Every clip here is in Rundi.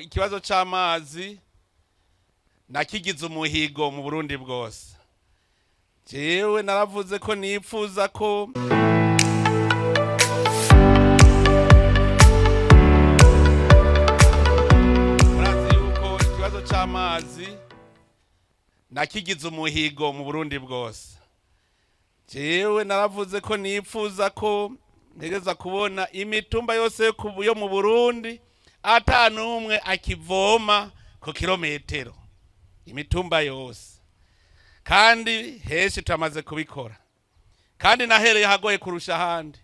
ikibazo c'amazi nakigize umuhigo mu Burundi bwose. Jewe naravuze ko nipfuza ko murazi yuko ikibazo c'amazi nakigize umuhigo mu Burundi bwose. Jewe naravuze ko nipfuza ko ntegeza kubona imitumba yose yo mu Burundi ata numwe akivoma ku kilometero, imitumba yose. Kandi henshi turamaze kubikora, kandi nahereye hagoye kurusha ahandi,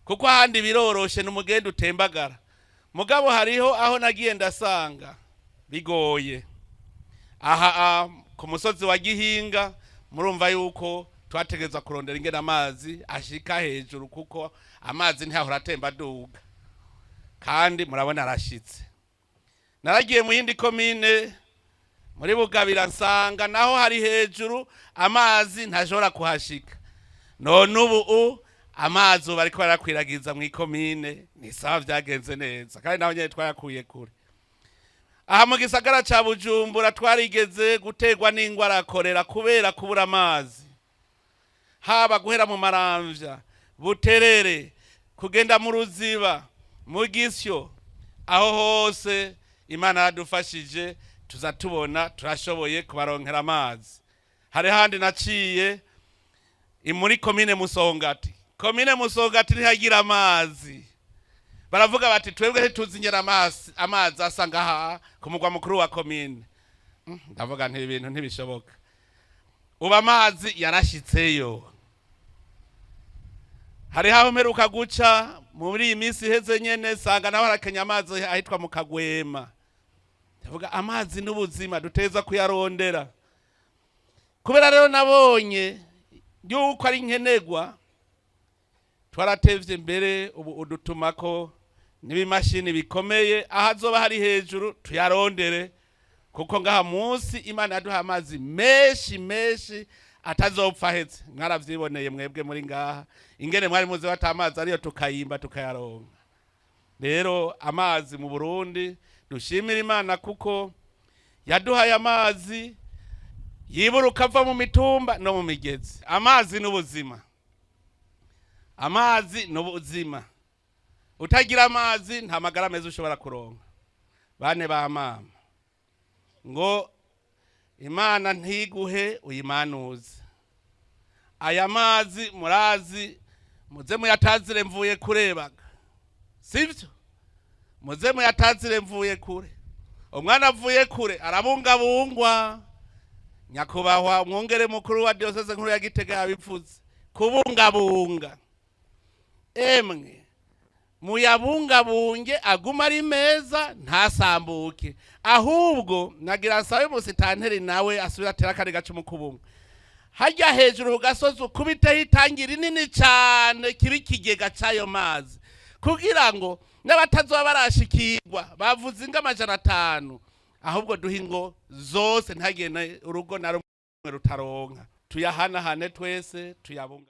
kuko ahandi biroroshe n'umugenda utembagara. Mugabo hariho aho nagiye ndasanga bigoye. Aha ku musozi wa Gihinga murumva yuko twategeza kurondera ingene amazi ashika hejuru, kuko amazi ntihahora atemba aduga, kandi murabona arashitse. Naragiye mu yindi komine muri Bugabira nsanga naho hari hejuru amazi ntashobora kuhashika. None ubu amazi bariko barakwiragiza mu ikomine ni sawa, vyagenze neza, kandi naho nyene twayakuye kure. Aha mu gisagara ca Bujumbura twarigeze gutegwa n'ingwara korera kubera kubura amazi, haba guhera mu Maramvya, Buterere, kugenda mu Ruziba, mu Gisyo. Aho hose Imana yadufashije tuza tubona turashoboye kubaronkera amazi. Hari handi naciye muri komine Musongati. Komine Musongati ntihagira amazi, baravuga bati twebwe ntituzinyera amazi asanga aha ku mugwa mukuru wa komine. Ndavuga nti ibintu ntibishoboka. Uba amazi yarashitseyo. Hari haho mperuka guca muri iyi minsi iheze nyene sanga naho harakenya amazi ahitwa mu Kagwema. Ndavuga amazi n'ubuzima duteza kuyarondera. Kubera rero nabonye yuko ari nkenegwa, twaratevye mbere ubu udutumako n'ibimashini bikomeye ahazoba hari hejuru tuyarondere, kuko ngaha munsi Imana yaduha amazi menshi atazopfa heze. Mwaravyiboneye mwebwe muri ngaha ingene mwari muzi bata amazi ariyo tukayimba tukayaronka. Rero amazi mu Burundi dushimira Imana kuko yaduhaye amazi yiburuka ava mu mitumba no mu migezi. Amazi n'ubuzima, amazi n'ubuzima. Utagira amazi nta magara meza ushobora kuronka. Bane ba mama ngo Imana ntiguhe uyimanuze. Aya mazi murazi, muze muyatazire mvuye kurebaga, sivyo? Muze muyatazire mvuye kure. Umwana avuye kure arabungabungwa. Nyakubahwa umwungere mukuru wa diocese nkuru ya Gitega yabivuze, kubungabunga. Emwe muyabungabunge aguma ari meza ntasambuke. Ahubwo nagira nsabe musitanteri nawe asubira atera kare gacu mu kubunga. Hajya hejuru ugasoza ukubiteho itangi rinini cyane kibi kigega cyayo mazi, kugira ngo n'abatazoba barashikirwa bavuze inga 500, ahubwo duhingo zose ntagene urugo na rumwe rutaronka. Tuyahanahane twese tuyabunga.